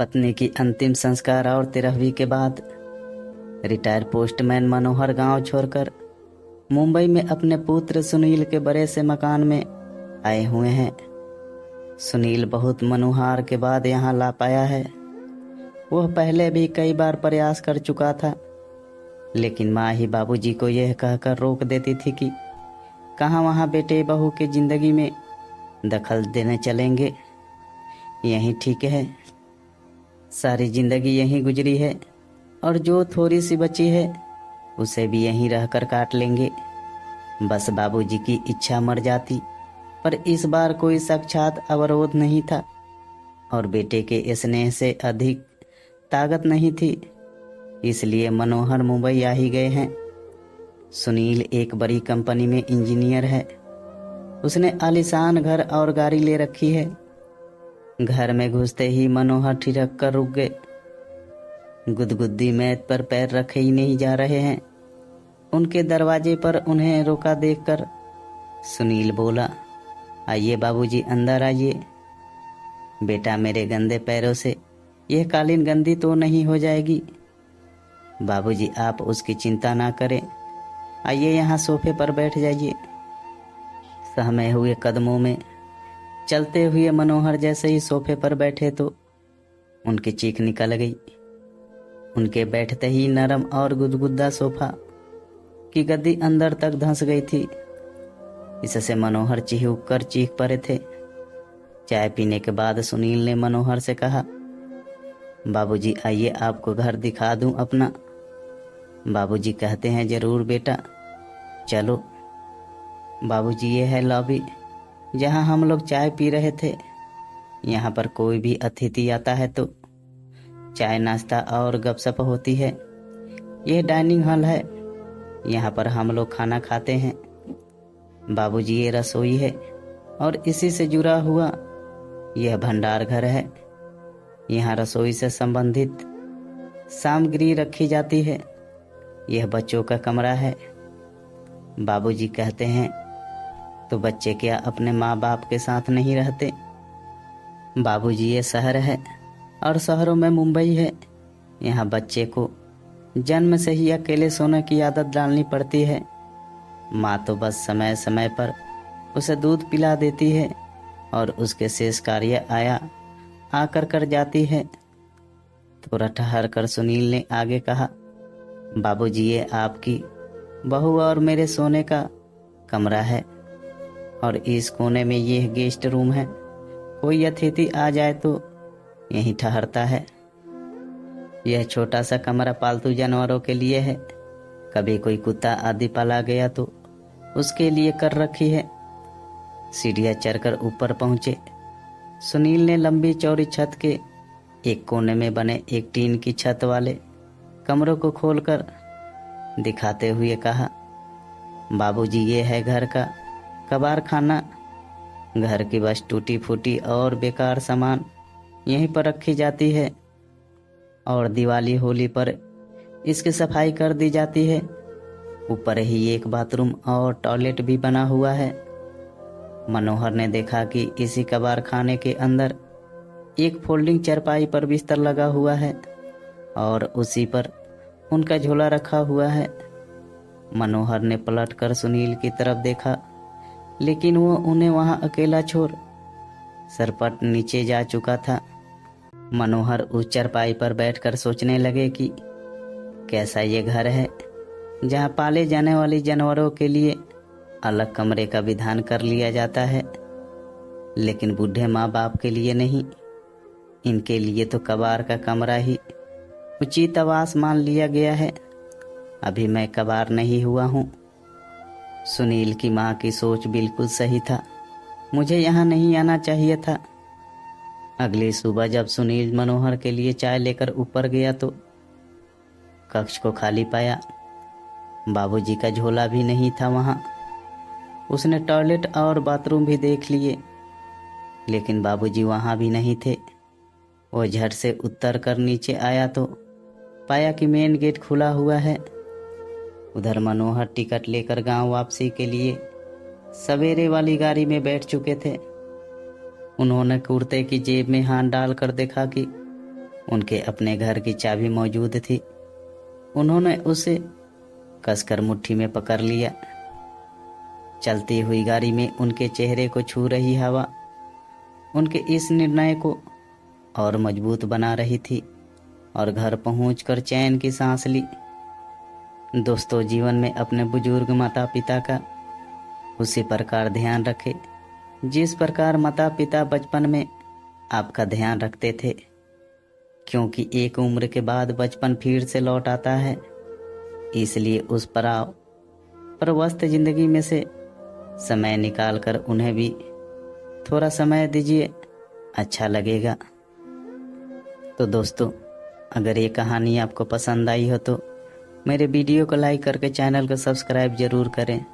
पत्नी की अंतिम संस्कार और 13वीं के बाद रिटायर पोस्टमैन मनोहर गांव छोड़कर मुंबई में अपने पुत्र सुनील के बड़े से मकान में आए हुए हैं। सुनील बहुत मनोहार के बाद यहाँ ला पाया है। वह पहले भी कई बार प्रयास कर चुका था, लेकिन माँ ही बाबूजी को यह कहकर रोक देती थी कि कहाँ वहाँ बेटे बहू की जिंदगी में दखल देने चलेंगे। यही ठीक है, सारी जिंदगी यहीं गुजरी है और जो थोड़ी सी बची है उसे भी यहीं रहकर काट लेंगे। बस बाबूजी की इच्छा मर जाती, पर इस बार कोई साक्षात अवरोध नहीं था और बेटे के स्नेह से अधिक ताकत नहीं थी, इसलिए मनोहर मुंबई आ ही गए हैं। सुनील एक बड़ी कंपनी में इंजीनियर है। उसने आलीशान घर और गाड़ी ले रखी है। घर में घुसते ही मनोहर ठिठक कर रुक गए। गुदगुदी मेज पर पैर रखे ही नहीं जा रहे हैं। उनके दरवाजे पर उन्हें रोका देखकर सुनील बोला, आइए बाबूजी, अंदर आइए। बेटा, मेरे गंदे पैरों से यह कालीन गंदी तो नहीं हो जाएगी? बाबूजी, आप उसकी चिंता ना करें, आइए यहाँ सोफे पर बैठ जाइए। सहमे हुए कदमों में चलते हुए मनोहर जैसे ही सोफे पर बैठे तो उनकी चीख निकल गई। उनके बैठते ही नरम और गुदगुदा सोफा की गद्दी अंदर तक धंस गई थी। इससे मनोहर चिहुक कर चीख पड़े थे। चाय पीने के बाद सुनील ने मनोहर से कहा, बाबूजी आइए, आपको घर दिखा दूं अपना। बाबूजी कहते हैं, जरूर बेटा, चलो। बाबूजी, ये है लॉबी जहां हम लोग चाय पी रहे थे। यहाँ पर कोई भी अतिथि आता है तो चाय नाश्ता और गपशप होती है। यह डाइनिंग हॉल है, यहाँ पर हम लोग खाना खाते हैं। बाबूजी, ये रसोई है और इसी से जुड़ा हुआ यह भंडार घर है। यहाँ रसोई से संबंधित सामग्री रखी जाती है। यह बच्चों का कमरा है। बाबूजी कहते हैं, तो बच्चे क्या अपने माँ बाप के साथ नहीं रहते? बाबूजी, ये शहर है और शहरों में मुंबई है। यहाँ बच्चे को जन्म से ही अकेले सोने की आदत डालनी पड़ती है। माँ तो बस समय समय पर उसे दूध पिला देती है और उसके शेष कार्य आया आकर कर जाती है। थोड़ा ठहर कर सुनील ने आगे कहा, बाबूजी, ये आपकी बहू और मेरे सोने का कमरा है और इस कोने में यह गेस्ट रूम है। कोई अतिथि आ जाए तो यहीं ठहरता है। यह छोटा सा कमरा पालतू जानवरों के लिए है। कभी कोई कुत्ता आदि पाला गया तो उसके लिए कर रखी है। सीढ़ियाँ चढ़कर ऊपर पहुंचे। सुनील ने लंबी चौड़ी छत के एक कोने में बने एक टीन की छत वाले कमरों को खोलकर दिखाते हुए कहा, बाबूजी, ये है घर का कबाड़ खाना। घर की बस टूटी फूटी और बेकार सामान यहीं पर रखी जाती है और दिवाली होली पर इसकी सफाई कर दी जाती है। ऊपर ही एक बाथरूम और टॉयलेट भी बना हुआ है। मनोहर ने देखा कि इसी कबाड़ खाने के अंदर एक फोल्डिंग चारपाई पर बिस्तर लगा हुआ है और उसी पर उनका झोला रखा हुआ है। मनोहर ने पलटकर सुनील की तरफ देखा, लेकिन वो उन्हें वहां अकेला छोड़ सरपट नीचे जा चुका था। मनोहर उस चारपाई पर बैठकर सोचने लगे कि कैसा ये घर है जहां पाले जाने वाले जानवरों के लिए अलग कमरे का विधान कर लिया जाता है, लेकिन बूढ़े माँ बाप के लिए नहीं। इनके लिए तो कबाड़ का कमरा ही उचित आवास मान लिया गया है। अभी मैं कबाड़ नहीं हुआ हूँ। सुनील की माँ की सोच बिल्कुल सही था। मुझे यहाँ नहीं आना चाहिए था। अगली सुबह जब सुनील मनोहर के लिए चाय लेकर ऊपर गया तो कक्ष को खाली पाया। बाबूजी का झोला भी नहीं था वहाँ। उसने टॉयलेट और बाथरूम भी देख लिए, लेकिन बाबूजी वहाँ भी नहीं थे। वो झट से उतर कर नीचे आया तो पाया कि मेन गेट खुला हुआ है। उधर मनोहर टिकट लेकर गांव वापसी के लिए सवेरे वाली गाड़ी में बैठ चुके थे। उन्होंने कुर्ते की जेब में हाथ डालकर देखा कि उनके अपने घर की चाबी मौजूद थी। उन्होंने उसे कसकर मुट्ठी में पकड़ लिया। चलती हुई गाड़ी में उनके चेहरे को छू रही हवा उनके इस निर्णय को और मजबूत बना रही थी और घर पहुंचकर चैन की सांस ली। दोस्तों, जीवन में अपने बुजुर्ग माता पिता का उसी प्रकार ध्यान रखें जिस प्रकार माता पिता बचपन में आपका ध्यान रखते थे, क्योंकि एक उम्र के बाद बचपन फिर से लौट आता है। इसलिए उस पड़ाव पर व्यस्त जिंदगी में से समय निकाल कर उन्हें भी थोड़ा समय दीजिए, अच्छा लगेगा। तो दोस्तों, अगर ये कहानी आपको पसंद आई हो तो मेरे वीडियो को लाइक करके चैनल को सब्सक्राइब जरूर करें।